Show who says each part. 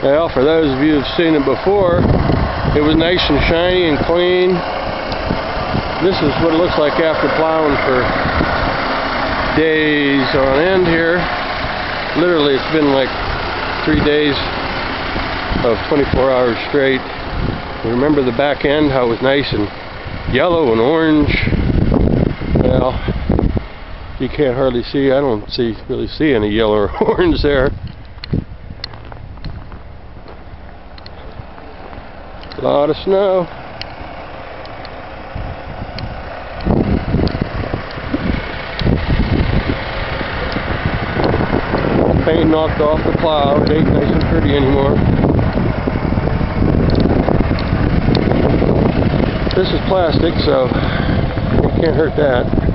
Speaker 1: Well, for those of you who've seen it before, it was nice and shiny and clean. This is what it looks like after plowing for days on end here. Literally, it's been like 3 days of 24 hours straight. Remember the back end, how it was nice and yellow and orange. Well, you can't hardly see. I don't really see any yellow or orange there. A lot of snow. Paint knocked off the plow. It ain't nice and pretty anymore. This is plastic, so you can't hurt that.